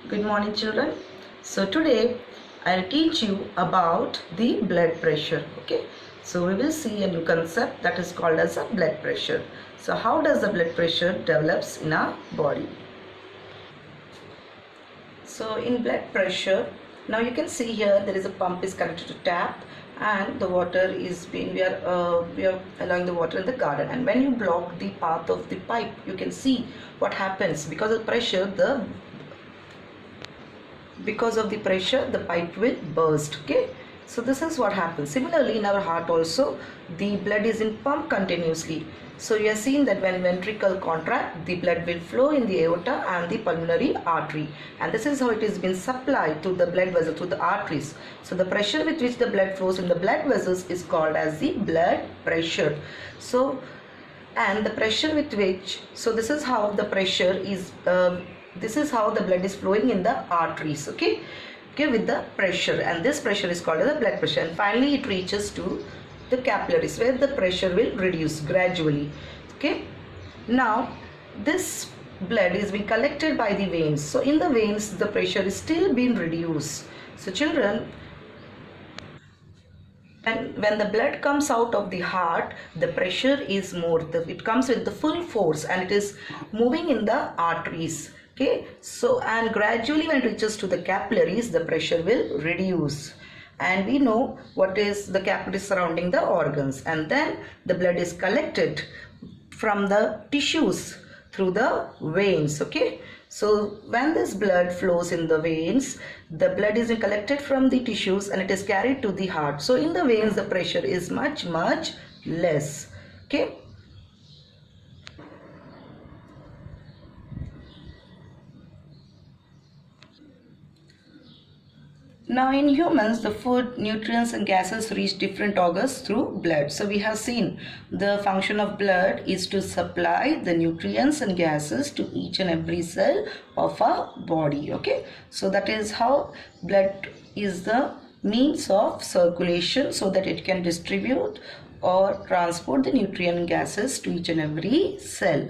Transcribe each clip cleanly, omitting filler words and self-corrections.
Good morning, children. So today I'll teach you about the blood pressure. Okay. So we will see a new concept that is called as a blood pressure. So how does the blood pressure develops in our body? So in blood pressure, now you can see here there is a pump is connected to tap and the water is being we are allowing the water in the garden, and when you block the path of the pipe, you can see what happens. Because of pressure the pipe will burst. Okay, so this is what happens. Similarly, in our heart also, the blood is in pump continuously. So you have seen that when ventricle contract, the blood will flow in the aorta and the pulmonary artery, and this is how it is been supplied to the blood vessel, to the arteries. So the pressure with which the blood flows in the blood vessels is called as the blood pressure. So and the pressure with which, so this is how the pressure is this is how the blood is flowing in the arteries. Okay, with the pressure, and this pressure is called as the blood pressure, and finally it reaches to the capillaries where the pressure will reduce gradually. Okay, now this blood is being collected by the veins. So in the veins the pressure is still being reduced. So children, and when the blood comes out of the heart, the pressure is more. It comes with the full force and it is moving in the arteries. Okay, so and gradually when it reaches to the capillaries, the pressure will reduce. And we know what is the capillaries surrounding the organs, and then the blood is collected from the tissues through the veins. Okay, so when this blood flows in the veins, the blood is collected from the tissues and it is carried to the heart. So in the veins the pressure is much less. Okay, now in humans, the food, nutrients and gases reach different organs through blood. So we have seen the function of blood is to supply the nutrients and gases to each and every cell of our body. Okay, so that is how blood is the means of circulation, so that it can distribute or transport the nutrient gases to each and every cell.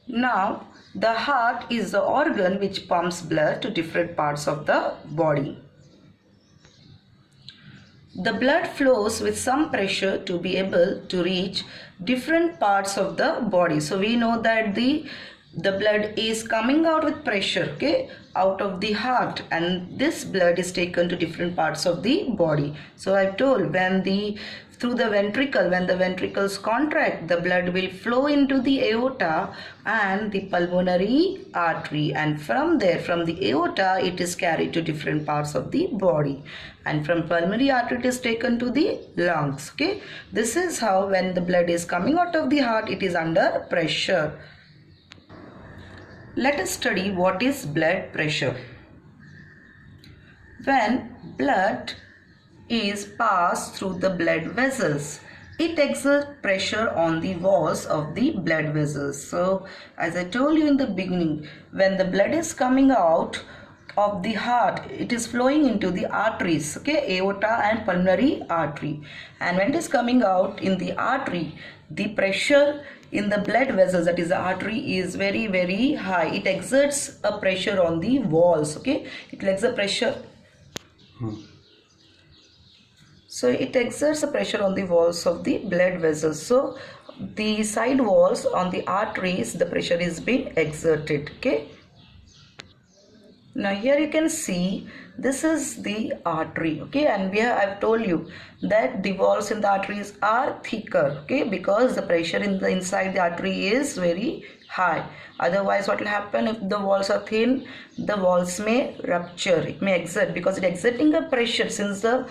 Now, the heart is the organ which pumps blood to different parts of the body. The blood flows with some pressure to be able to reach different parts of the body. So we know that the blood is coming out with pressure, okay, out of the heart, and this blood is taken to different parts of the body. So I told, through the ventricle, when the ventricles contract, the blood will flow into the aorta and the pulmonary artery, and from there, from the aorta, it is carried to different parts of the body, and from pulmonary artery it is taken to the lungs. Okay, this is how when the blood is coming out of the heart, it is under pressure. Let us study what is blood pressure. When blood is passed through the blood vessels, it exerts pressure on the walls of the blood vessels. So as I told you in the beginning, when the blood is coming out of the heart, it is flowing into the arteries, okay, aorta and pulmonary artery, and when it is coming out in the artery, the pressure in the blood vessels, that is the artery, is very high. It exerts a pressure on the walls. Okay, it exerts a pressure. So it exerts a pressure on the walls of the blood vessels. So the side walls on the arteries, the pressure is being exerted. Okay, now here you can see this is the artery. Okay, and I've told you that the walls in the arteries are thicker, okay, because the pressure in the inside the artery is very high. Otherwise what will happen, if the walls are thin, the walls may rupture, it may exert, because it exerting a pressure. Since the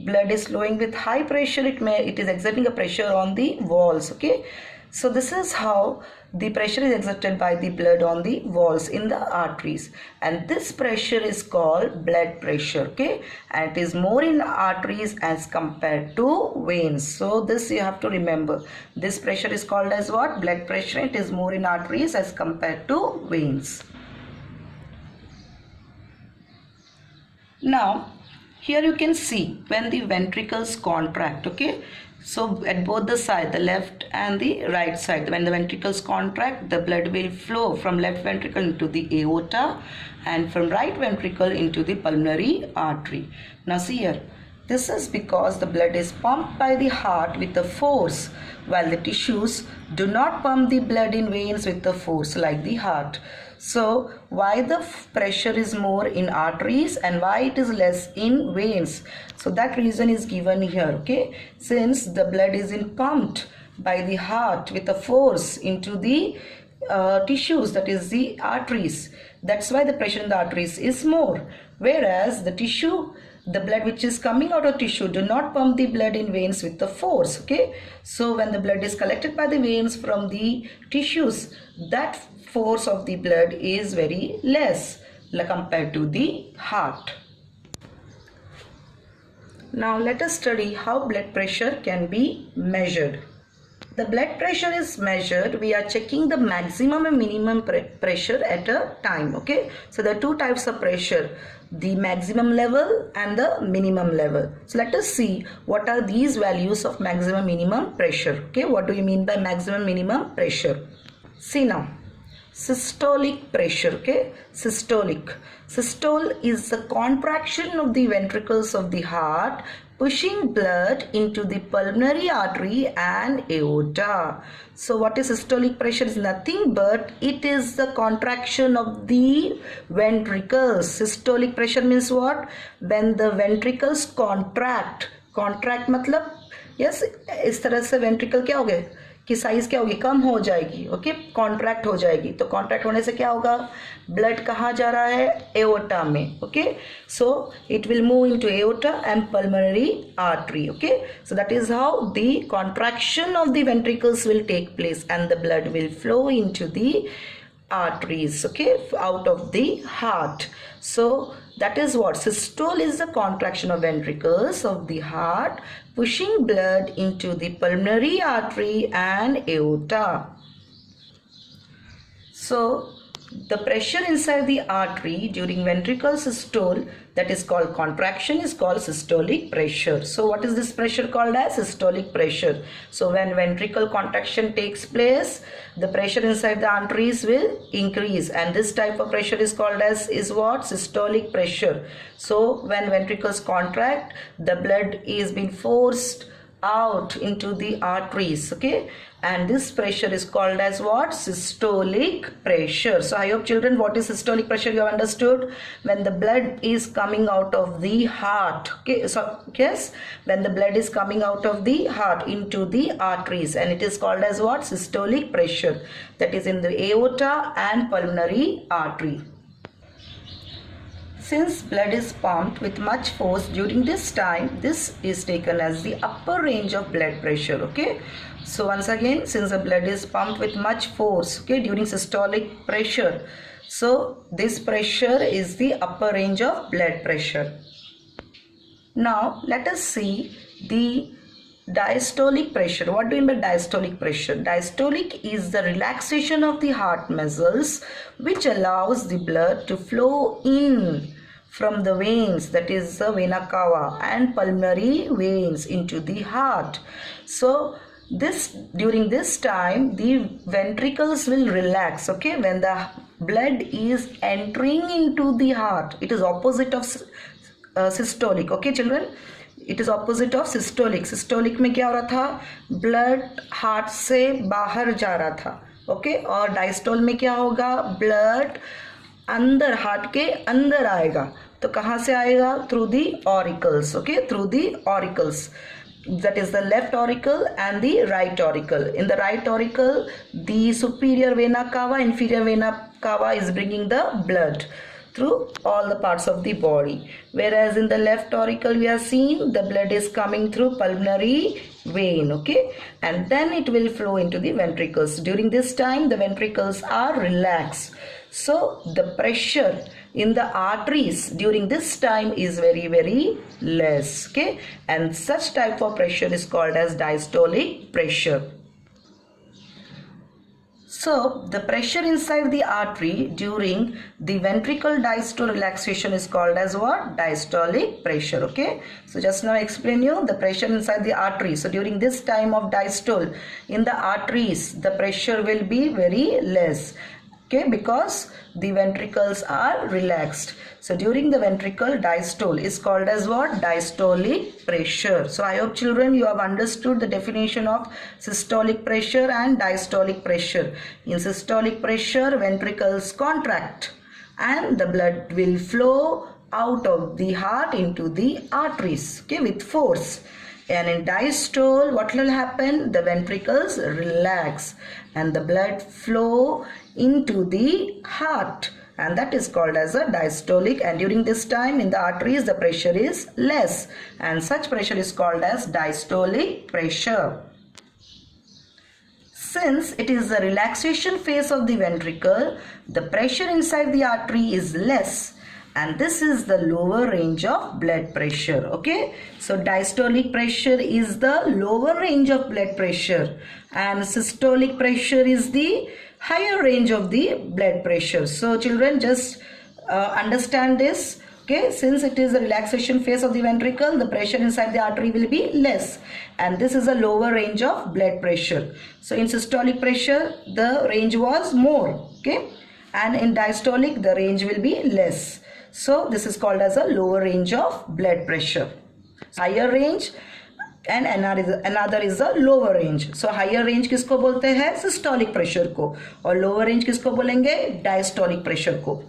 blood is flowing with high pressure, it is exerting a pressure on the walls. Okay, so this is how the pressure is exerted by the blood on the walls in the arteries, and this pressure is called blood pressure. Okay, and it is more in arteries as compared to veins. So this you have to remember, this pressure is called as what? Blood pressure. It is more in arteries as compared to veins. Now here you can see when the ventricles contract. Okay, So at both the side, the left and the right side, when the ventricles contract, the blood will flow from left ventricle into the aorta and from right ventricle into the pulmonary artery. Now see here, this is because the blood is pumped by the heart with the force, while the tissues do not pump the blood in veins with the force like the heart. So why the pressure is more in arteries and why it is less in veins? So that reason is given here, okay? Since the blood is pumped by the heart with a force into the tissues, that is the arteries. That's why the pressure in the arteries is more. Whereas the blood which is coming out of tissue do not pump the blood in veins with the force, okay? So when the blood is collected by the veins from the tissues, that force of the blood is very less compared to the heart. Now let us study how blood pressure can be measured. The blood pressure is measured. We are checking the maximum and minimum pressure at a time, okay? So there are two types of pressure, the maximum level and the minimum level. So let us see what are these values of maximum minimum pressure, okay? What do you mean by maximum minimum pressure? See now, systolic pressure, okay? Systolic. Systole is the contraction of the ventricles of the heart pushing blood into the pulmonary artery and aorta. So what is systolic pressure? Is nothing but it is the contraction of the ventricles. Systolic pressure means what? When the ventricles contract मतलब yes, इस तरह से ventricle क्या हो गए कि size क्या होगी, कम हो जाएगी, ओके, कॉन्ट्रैक्ट हो जाएगी. तो कॉन्ट्रैक्ट होने से क्या होगा, ब्लड कहाँ जा रहा है, एओर्टा में, okay. So it will move into aorta and pulmonary artery, okay. So that is how the contraction of the ventricles will take place and the blood will flow into the arteries, okay, out of the heart. So that is what systole is, the contraction of ventricles of the heart pushing blood into the pulmonary artery and aorta. So the pressure inside the artery during ventricle systole, that is called contraction, is called systolic pressure. So what is this pressure called as? Systolic pressure. So when ventricle contraction takes place, the pressure inside the arteries will increase, and this type of pressure is called as what? Systolic pressure. So when ventricles contract, the blood is being forced out into the arteries, okay, and this pressure is called as what? Systolic pressure. So I hope children, what is systolic pressure you have understood. When the blood is coming out of the heart, okay, so yes, when the blood is coming out of the heart into the arteries, and it is called as what? Systolic pressure, that is in the aorta and pulmonary artery. Since blood is pumped with much force during this time, this is taken as the upper range of blood pressure, okay. So once again, since the blood is pumped with much force, okay, during systolic pressure, so this pressure is the upper range of blood pressure. Now let us see the diastolic pressure. What do you mean by diastolic pressure? Diastolic is the relaxation of the heart muscles which allows the blood to flow in from the veins, that is the vena cava and pulmonary veins, into the heart. So during this time the ventricles will relax, okay, when the blood is entering into the heart. It is opposite of systolic, okay children, it is opposite of systolic. Systolic में क्या हो रहा था, blood heart से बाहर जा रहा था, okay, और diastole में क्या होगा, blood अंदर, हार्ट के अंदर आएगा. तो कहाँ से आएगा? Through the auricles, okay, through the auricles, that is the left auricle and the right auricle. In the right auricle, the superior vena cava, inferior vena cava is bringing the blood through all the parts of the body, whereas in the left auricle we are seeing the blood is coming through pulmonary vein, okay, and then it will flow into the ventricles. During this time the ventricles are relaxed, so the pressure in the arteries during this time is very, very less, okay, and such type of pressure is called as diastolic pressure. So the pressure inside the artery during the ventricle diastole relaxation is called as what? Diastolic pressure. Okay. So just now I explain you the pressure inside the artery. So during this time of diastole in the arteries, the pressure will be very less. Okay, because the ventricles are relaxed. So during the ventricle diastole is called as what? Diastolic pressure. So I hope children you have understood the definition of systolic pressure and diastolic pressure. In systolic pressure, ventricles contract and the blood will flow out of the heart into the arteries, okay, with force. And in diastole, what will happen? The ventricles relax and the blood flow into the heart, and that is called as a diastolic. And during this time in the arteries, the pressure is less, and such pressure is called as diastolic pressure. Since it is the relaxation phase of the ventricle, the pressure inside the artery is less, and this is the lower range of blood pressure. Okay, so diastolic pressure is the lower range of blood pressure and systolic pressure is the higher range of the blood pressure. So children, just understand this. Okay, since it is the relaxation phase of the ventricle, the pressure inside the artery will be less, and this is a lower range of blood pressure. So in systolic pressure the range was more, okay, and in diastolic the range will be less. So this is called as a lower range of blood pressure. Higher range and another is a lower range. So higher range किसको बोलते हैं? Systolic pressure को, और lower range किसको बोलेंगे? Diastolic pressure को.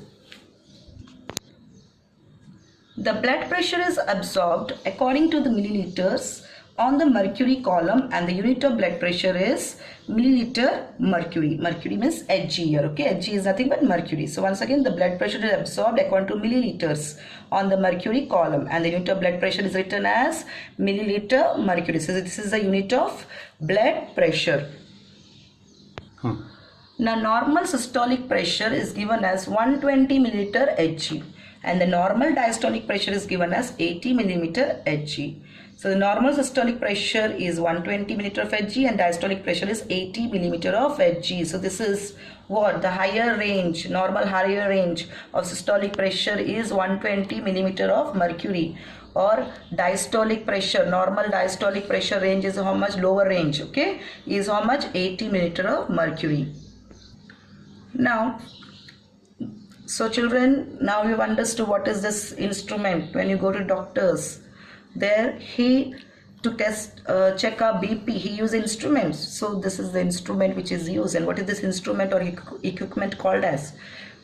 The blood pressure is absorbed according to the milliliters on the mercury column, and the unit of blood pressure is milliliter mercury. Mercury means Hg here. Okay, Hg is nothing but mercury. So once again, the blood pressure is absorbed according to milliliters on the mercury column, and the unit of blood pressure is written as milliliter mercury. So this is the unit of blood pressure. Now normal systolic pressure is given as 120 milliliter Hg, and the normal diastolic pressure is given as 80 millimeter Hg. So the normal systolic pressure is 120 millimeter of Hg and diastolic pressure is 80 millimeter of Hg. So this is what? The higher range, normal higher range of systolic pressure is 120 millimeter of mercury, or diastolic pressure, normal diastolic pressure range is how much? Lower range, okay, is how much? 80 millimeter of mercury. Now, so children, now you've understood what is this instrument. When you go to doctors, there to test check our BP, he use instruments. So this is the instrument which is used. And what is this instrument or equipment called as?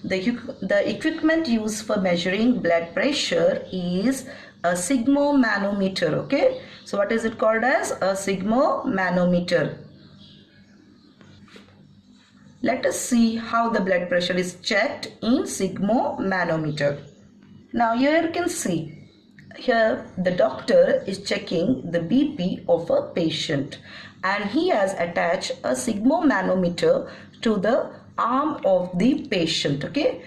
The equipment used for measuring blood pressure is a sphygmomanometer. Okay, so what is it called as? A sphygmomanometer. Let us see how the blood pressure is checked in sphygmomanometer. Now here you can see, here the doctor is checking the BP of a patient, and he has attached a sphygmomanometer to the arm of the patient, okay,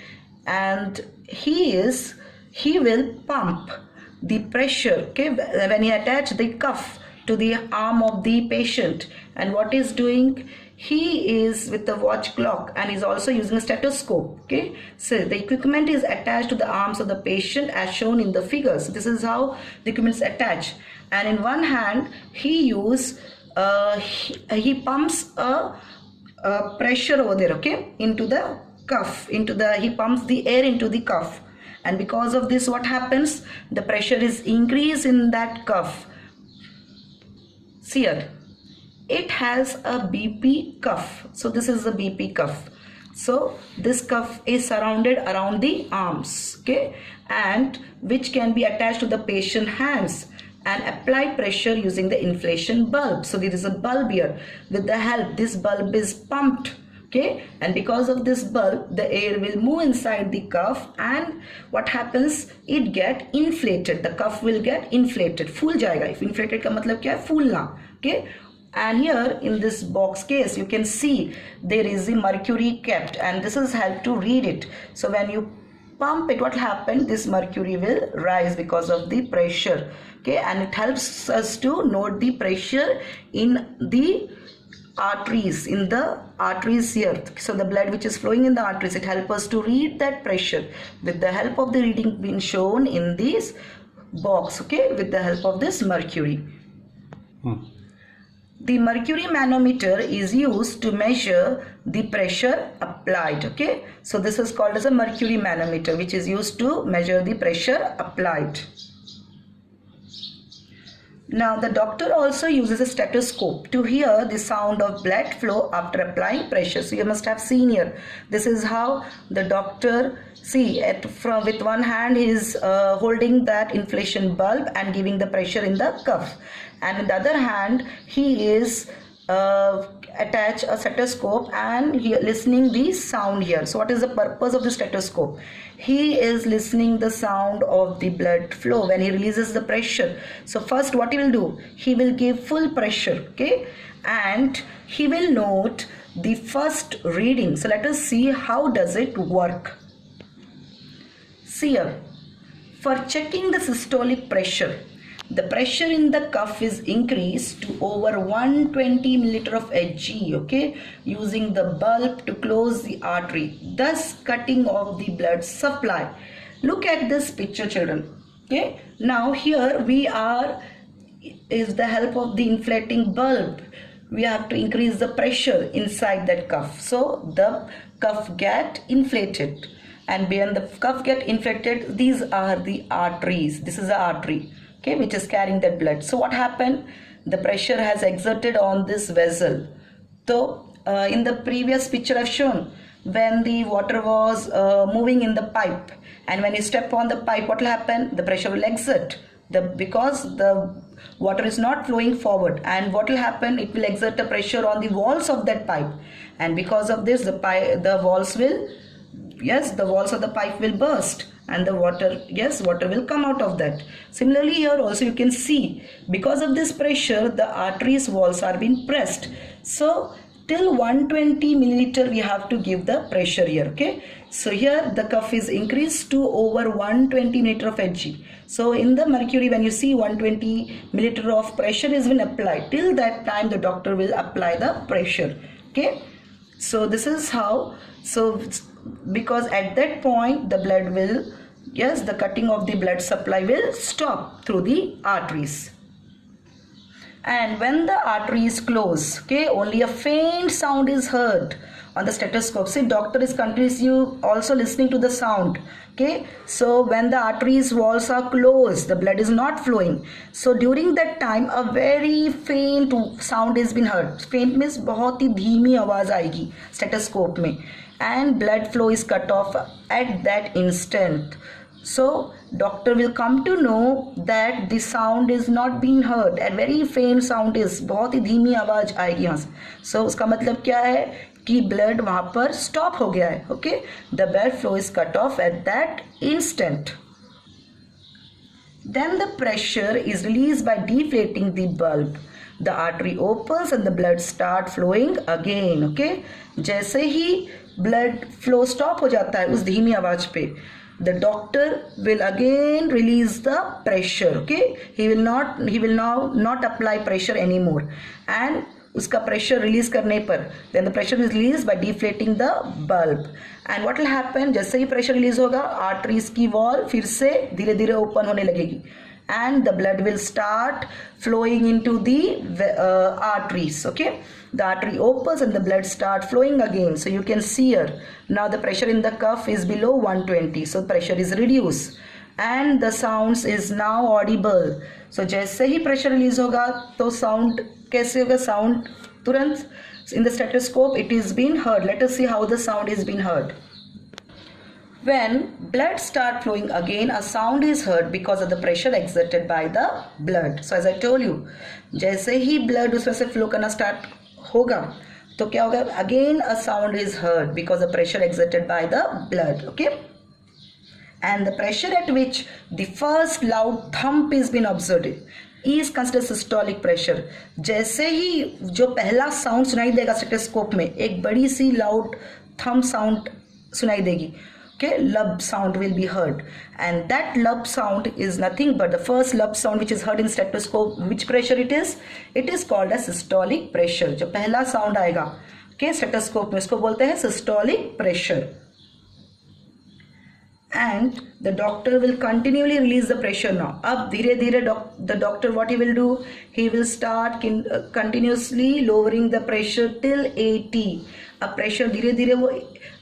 and he will pump the pressure, okay, when he attach the cuff to the arm of the patient. And what is doing? He is with the watch clock and is also using a stethoscope. Okay, so the equipment is attached to the arms of the patient as shown in the figures. This is how the equipment is attached, and in one hand he pumps a pressure over there, okay, into the cuff, he pumps the air into the cuff, and because of this what happens? The pressure is increased in that cuff. See here, it has a BP cuff. So this is the BP cuff. So this cuff is surrounded around the arms, okay, and which can be attached to the patient hands and apply pressure using the inflation bulb. So there is a bulb here. With the help, this bulb is pumped, okay, and because of this bulb the air will move inside the cuff, and what happens? It get inflated. The cuff will get inflated. फूल जाएगा. If inflated का मतलब क्या है? फूलना, okay. And here in this box case you can see there is the mercury kept, and this is help to read it. So when you pump it, what happens? This mercury will rise because of the pressure, okay, and it helps us to note the pressure in the arteries, in the arteries here. So the blood which is flowing in the arteries, it helps us to read that pressure with the help of the reading being shown in this box, okay, with the help of this mercury. The mercury manometer is used to measure the pressure applied, okay. So this is called as a mercury manometer, which is used to measure the pressure applied. Now the doctor also uses a stethoscope to hear the sound of blood flow after applying pressure. So you must have seen here, this is how the doctor, see, with one hand he is holding that inflation bulb and giving the pressure in the cuff, and with the other hand he is attach a stethoscope and he listening the sound here. So what is the purpose of the stethoscope? He is listening the sound of the blood flow when he releases the pressure. So first what he will do, he will give full pressure, okay, and he will note the first reading. So let us see how does it work. See here, for checking the systolic pressure, the pressure in the cuff is increased to over 120 milliliter of Hg, okay, using the bulb to close the artery, thus cutting off the blood supply. Look at this picture, children, okay. Now here we are, is the help of the inflating bulb, we have to increase the pressure inside that cuff. So the cuff get inflated, and beyond the cuff get inflated, these are the arteries. This is the artery, okay, which is carrying that blood. So what happened? The pressure has exerted on this vessel. So in the previous picture I've shown, when the water was moving in the pipe, and when you step on the pipe, what will happen? The pressure will exert. Because the water is not flowing forward, and what will happen? It will exert the pressure on the walls of that pipe, and because of this, the walls will, yes, the walls of the pipe will burst, and the water, yes, water will come out of that. Similarly here also you can see, because of this pressure, the arteries walls are being pressed. So till 120 milliliter we have to give the pressure here, okay. So here the cuff is increased to over 120 milliliter of Hg. So in the mercury, when you see 120 milliliter of pressure is been applied, till that time the doctor will apply the pressure, okay. So this is how, so because at that point the blood will, yes, the cutting of the blood supply will stop through the arteries. And when the artery is closed, okay, only a faint sound is heard on the stethoscope. See, doctor is continuously also listening to the sound, okay. So when the arteries walls are closed, the blood is not flowing. So during that time a very faint sound is been heard. Faint means बहुत ही धीमी आवाज आएगी stethoscope में, and blood flow is cut off at that instant. So doctor will come to know that the sound is not being heard, and very faint sound is, बहुत ही धीमी आवाज आएगी यहाँ से. So उसका मतलब क्या है कि blood वहाँ पर stop हो गया है, okay. The blood flow is cut off at that instant. Then the pressure is released by deflating the bulb. The artery opens and the blood start flowing again, okay. जैसे ही blood flow stop हो जाता है उस धीमी आवाज पे, the doctor will again release the pressure, okay. He will now not apply pressure anymore, and उसका pressure release करने पर, then the pressure is released by deflating the bulb. And what will happen? जैसे ही pressure release होगा, arteries की wall फिर से धीरे धीरे open होने लगेगी, and the blood will start flowing into the arteries, okay. The artery opens and the blood start flowing again. So you can see here, now the pressure in the cuff is below 120, so pressure is reduced, and the sounds is now audible. So जैसे ही pressure release होगा तो sound कैसे होगा? Sound तुरंत in the stethoscope it is being heard. Let us see how the sound is being heard. When blood start flowing again, a sound is heard because of the pressure exerted by the blood. So as I told you, जैसे ही blood उसमें से flow करना start होगा तो क्या होगा? Again a sound is heard because of pressure exerted by the blood, okay. And the pressure at which the first loud thump is been observed is considered systolic pressure. जैसे ही जो पहला sound सुनाई देगा stethoscope में, एक बड़ी सी loud thump sound सुनाई देगी, okay, lub sound will be heard, and that lub sound is nothing but the first lub sound which is heard in stethoscope. Which pressure it is? It is called as systolic pressure. जो पहला sound आएगा के stethoscope में, इसको बोलते हैं systolic pressure. And the doctor will continually release the pressure now. अब धीरे धीरे the doctor what he will do, he will start continuously lowering the pressure till 80. अब pressure धीरे धीरे वो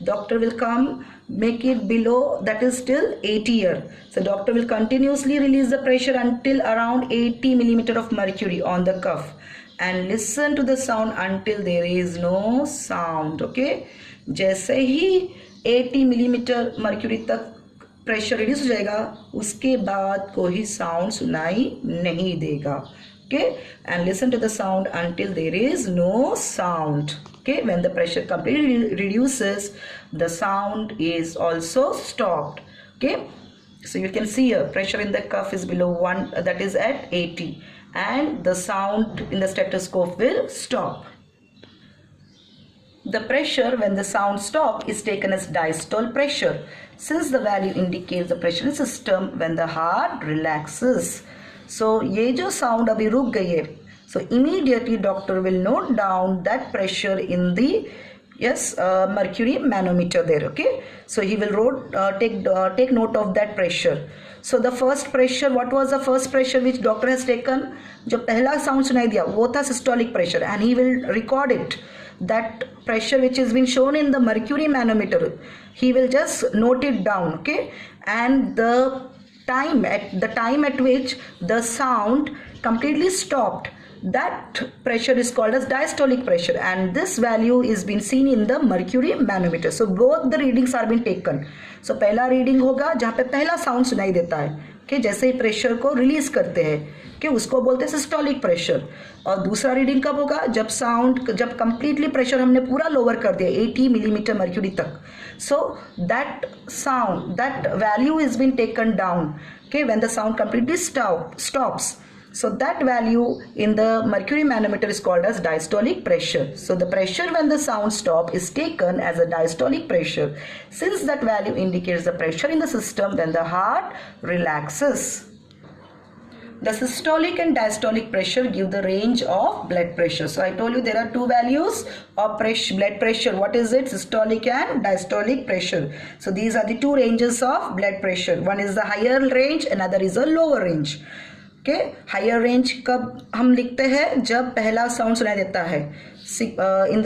doctor will come make it below, that is till 80 here. So doctor will continuously release the pressure until around 80 millimeter of mercury on the cuff and listen to the sound until there is no sound. Okay, जैसे ही 80 millimetre mercury तक pressure reduce हो जाएगा, उसके बाद कोई sound सुनाई नहीं देगा. Okay, and listen to the sound until there is no sound. Okay, when the pressure completely reduces the sound is also stopped. Okay, so you can see here pressure in the cuff is below 1, that is at 80, and the sound in the stethoscope will stop. The pressure when the sound stop is taken as diastole pressure, since the value indicates the pressure in system when the heart relaxes. So ये जो sound अभी रुक गई है, so immediately doctor will note down that pressure in the mercury manometer there. Okay, so he will take note of that pressure. So the first pressure, what was the first pressure which doctor has taken? जो पहला sound सुनाई दिया वो था systolic pressure, and he will record it. That pressure which has been shown in the mercury manometer, he will just note it down. Okay, and the time at which the sound completely stopped, that pressure is called as diastolic pressure, and this value is been seen in the mercury manometer. So both the readings are been taken. So पहला reading होगा जहाँ पे पहला sound सुनाई देता है, कि जैसे ही प्रेशर को रिलीज करते हैं, कि उसको बोलते हैं सिस्टोलिक प्रेशर. और दूसरा रीडिंग कब होगा? जब कंप्लीटली प्रेशर हमने पूरा लोअर कर दिया 80 मिलीमीटर मर्क्यूरी तक. So that value is been taken down, okay, when the sound completely stops. So that value in the mercury manometer is called as diastolic pressure. So the pressure when the sound stop is taken as a diastolic pressure, since that value indicates the pressure in the system when the heart relaxes. The systolic and diastolic pressure give the range of blood pressure. So I told you there are two values of blood pressure. What is it? Systolic and diastolic pressure. So these are the two ranges of blood pressure. One is the higher range, another is a lower range. Okay, higher range कब हम लिखते हैं? जब पहला sound सुनाई देता है in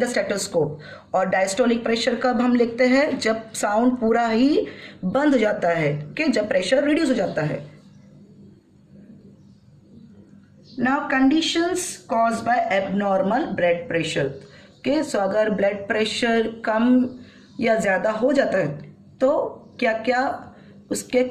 the stethoscope. और डायस्टोलिक प्रेशर कब हम लिखते हैं? जब साउंड पूरा ही बंद हो जाता है, okay, जब प्रेशर रिड्यूस हो जाता है. Now conditions caused by abnormal blood pressure. Okay, so अगर blood pressure कम या ज़्यादा हो जाता है तो क्या क्या उसके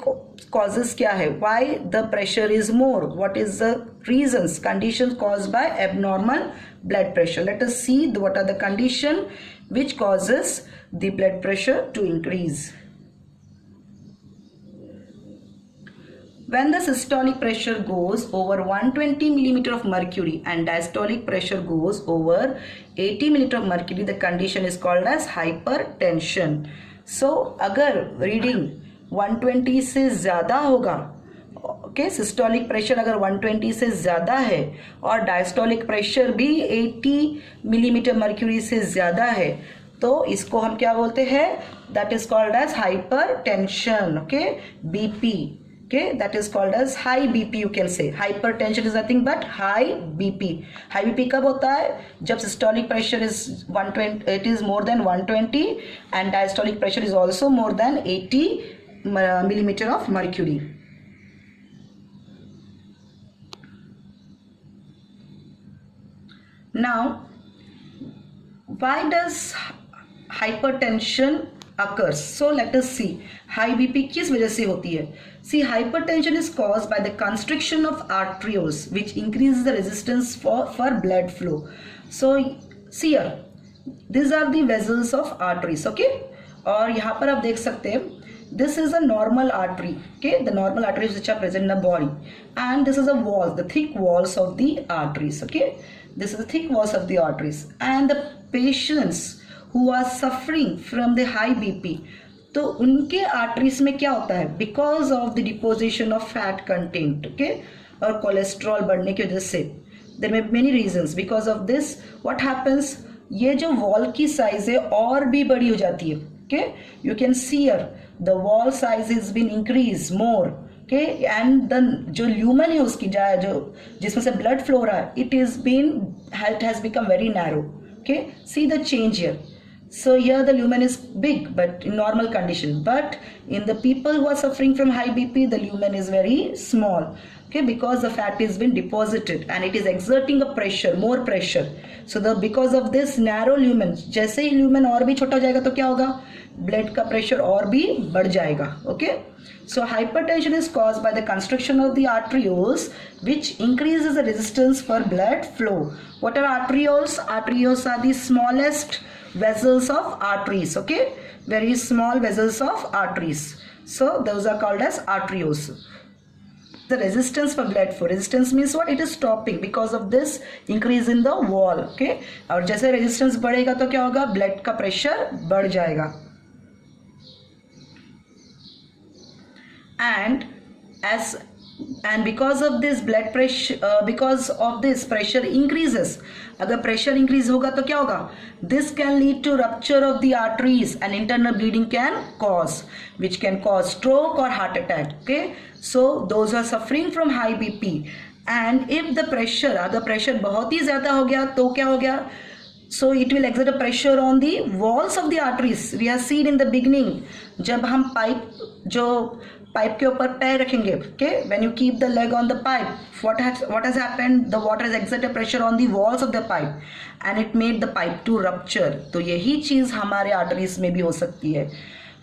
causes क्या है? Why the pressure is more? What is the reasons? Conditions caused by abnormal blood pressure. Let us see what are the condition which causes the blood pressure to increase. When the systolic pressure goes over 120 millimeter of mercury and diastolic pressure goes over 80 millimeter of mercury, the condition is called as hypertension. So अगर reading 120 से ज़्यादा होगा, okay, systolic pressure अगर 120 से ज़्यादा है और diastolic pressure भी 80 millimeter mercury से ज़्यादा है, तो इसको हम क्या बोलते हैं? That is called as hypertension. Okay, BP. Okay, that is called as high BP. You can say hypertension is nothing but high BP. High BP कब होता है? जब systolic pressure is 120, it is more than 120, and diastolic pressure is also more than 80 millimeter of mercury. Now, why does hypertension occurs? So let us see high BP किस वजह से होती है. See, hypertension is caused by the constriction of arterioles, which increases the resistance for blood flow. So see here, these are the vessels of arteries. Okay, और यहाँ पर आप देख सकते हैं, this is a normal artery. Okay, the normal arteries which are present in the body, and this is a wall, the thick walls of the arteries. Okay, this is the thick walls of the arteries, and the patients who are suffering from the high BP, तो उनके arteries में क्या होता है? Because of the deposition of fat content, okay, और cholesterol बढ़ने की वजह से, there may be many reasons. Because of this what happens, ये जो वॉल की साइज है और भी बड़ी हो जाती है. Okay, you can see here the wall size is been increase more. Okay, and the जो ल्यूमन है उसकी जो जिसमें से ब्लड फ्लो रहा है, it has become very narrow. Okay, see the change here. So here the lumen is big but in normal condition, but in the people who are suffering from high BP, the lumen is very small. Okay, because the fat has been deposited and it is exerting a pressure, more pressure. So because of this narrow lumen, जैसे ही lumen और भी छोटा हो जाएगा तो क्या होगा, blood का प्रेशर और भी बढ़ जाएगा. Okay, so hypertension is caused by the constriction of the arterioles, which increases the resistance for blood flow. What are arterioles? Arterioles are the smallest vessels of arteries. Okay, very small vessels of arteries, so those are called as arterioles. The resistance for blood flow, resistance means what, it is stopping because of this increase in the wall. Okay, और जैसे resistance बढ़ेगा तो क्या होगा, blood का pressure बढ़ जाएगा. And because of this blood pressure, because of this pressure increases, अगर pressure increase होगा तो क्या होगा, this can lead to rupture of the arteries and internal bleeding can cause, which can cause stroke or heart attack. Okay, so those who are suffering from high BP, and if the pressure, अगर pressure बहुत ही ज़्यादा हो गया तो क्या हो गया, so it will exert a pressure on the walls of the arteries. We have seen in the beginning, जब हम पाइप के ऊपर पैर रखेंगे, okay, when you keep the leg on the pipe, what has happened, the water has exerted pressure on the walls of the pipe and it made the pipe to rupture. तो यही चीज हमारे arteries में भी हो सकती है.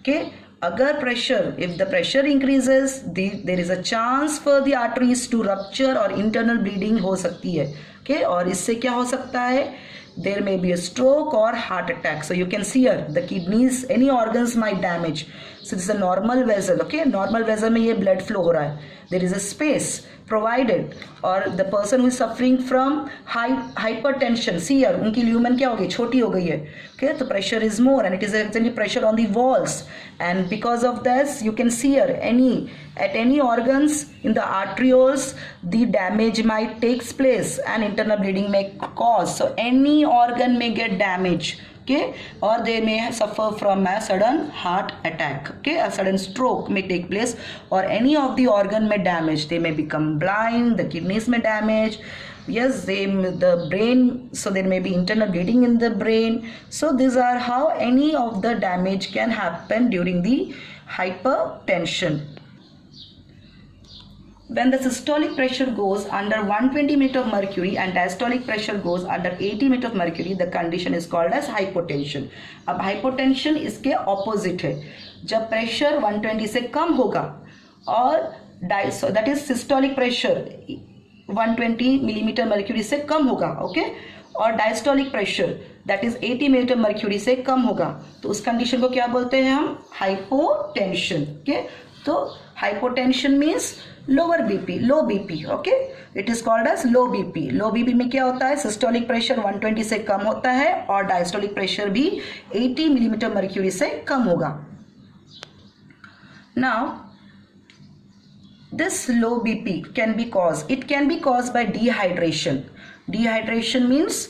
okay, अगर pressure, if the pressure increases, there is a chance for the arteries to rupture और internal bleeding हो सकती है. okay, और इससे क्या हो सकता है, there may be a stroke or heart attack. So you can see here the kidneys, any organs might damage. So this is a normal vessel. Okay, normal vessel में ये blood flow हो रहा है, there is a space provided, और the person who is suffering from hypertension, see here उनकी lumen क्या हो गई, छोटी हो गई है. okay, तो pressure is more and it is actually pressure on the walls, and because of this you can see here at any organs in the arterioles the damage might takes place and internal bleeding may cause. So any organ may get damaged. okay, or they may suffer from a sudden heart attack. okay, a sudden stroke may take place, or any of the organ may damage, they may become blind, the kidneys may damage, yes, the brain, so there may be internal bleeding in the brain. So these are how any of the damage can happen during the hypertension. When the systolic pressure goes under 120 mm of mercury and diastolic pressure goes under 80 mm of mercury, the condition is called as hypotension. अब hypotension इसके opposite है, जब pressure 120 से कम होगा और that is systolic pressure 120 mm mercury से कम होगा. okay, और diastolic pressure that is 80 mm mercury से कम होगा, तो उस condition को क्या बोलते हैं हम, hypotension. okay, तो hypotension means lower BP, low BP. okay, it is called as low BP. low BP में क्या होता है, systolic pressure 120 से कम होता है और diastolic pressure भी 80 mm mercury से कम होगा. Now this low BP can be caused by dehydration. Dehydration means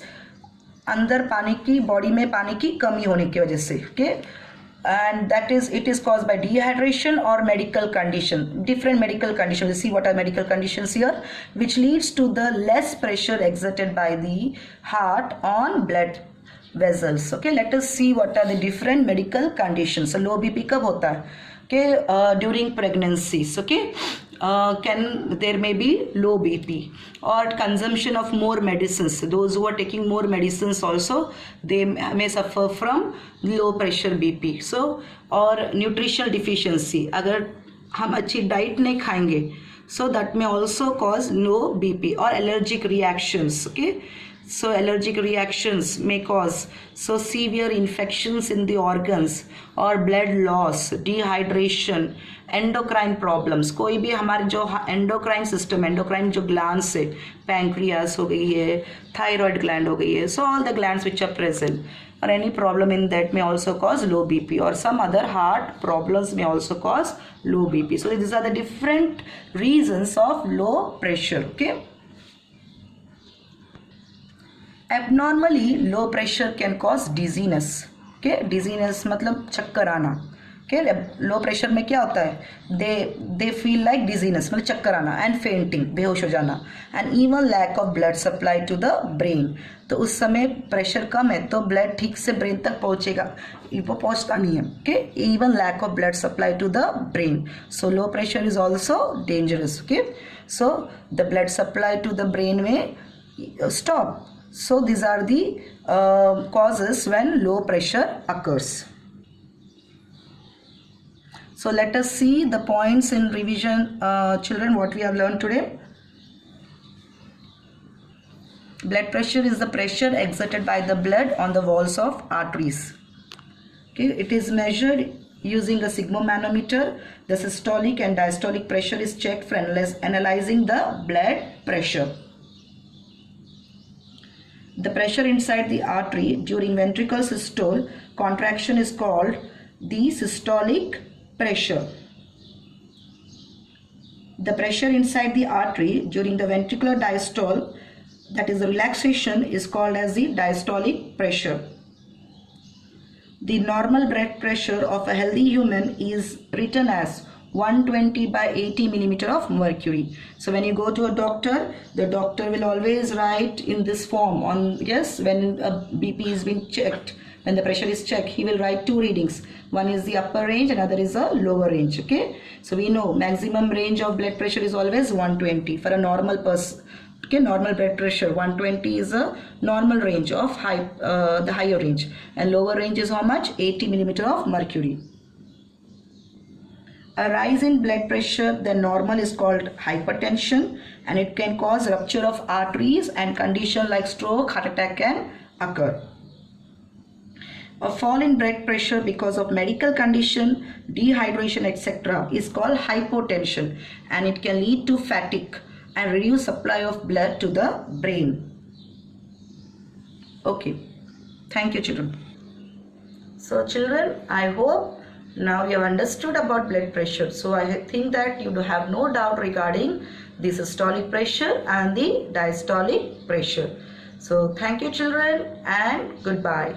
अंदर पानी की, बॉडी में पानी की कमी होने की वजह से. okay, and it is caused by dehydration or medical condition, different medical conditions. You see what are medical conditions here, which leads to the less pressure exerted by the heart on blood vessels. okay, let us see what are the different medical conditions. So low BP कब होता है, okay, during pregnancies. okay, there may be low BP or consumption of more medicines. Those who are taking more medicines also, they may suffer from low pressure BP. So or nutritional deficiency, अगर हम अच्छी diet नहीं खाएंगे, so that may also cause low BP. or allergic reactions. okay, so allergic reactions may cause so severe infections in the organs or blood loss, dehydration, endocrine problems. कोई भी हमारे जो endocrine system, endocrine जो glands है, pancreas हो गई है, thyroid gland हो गई है, so all the glands which are present, or any problem in that may also cause low BP, or some other heart problems may also cause low BP. So these are the different reasons of low pressure. okay, Abnormally low pressure can cause dizziness. Okay, dizziness मतलब चक्कर आना. Okay, low pressure में क्या होता है, they feel like dizziness मतलब चक्कर आना, एंड फेंटिंग बेहोश हो जाना, and even lack of blood supply to the brain. तो उस समय प्रेशर कम है तो ब्लड ठीक से ब्रेन तक पहुंचेगा, वो पहुंचता नहीं है. Okay, even lack of blood supply to the brain. So low pressure is also dangerous. Okay, so the blood supply to the brain में stop. So these are the causes when low pressure occurs. So let us see the points in revision, children, what we have learned today. Blood pressure is the pressure exerted by the blood on the walls of arteries. Okay, it is measured using a sphygmomanometer. The systolic and diastolic pressure is checked for analyzing the blood pressure. The pressure inside the artery during ventricular systole contraction is called the systolic pressure. The pressure inside the artery during the ventricular diastole, that is the relaxation, is called as the diastolic pressure. The normal blood pressure of a healthy human is written as 120 by 80 millimeter of mercury. So when you go to a doctor, the doctor will always write in this form on, yes, when a BP is being checked, when the pressure is checked, he will write two readings. One is the upper range, another is a lower range. Okay, so we know maximum range of blood pressure is always 120 for a normal person. Okay, normal blood pressure 120 is a normal range of the higher range, and lower range is how much? 80 millimeter of mercury. A rise in blood pressure than normal is called hypertension, and it can cause rupture of arteries, and condition like stroke, heart attack can occur. A fall in blood pressure because of medical condition, dehydration, etc. is called hypotension, and it can lead to fatigue and reduce supply of blood to the brain. Okay, thank you, children. So children, I hope now you have understood about blood pressure. So I think that you have no doubt regarding the systolic pressure and the diastolic pressure. So thank you, children, and goodbye.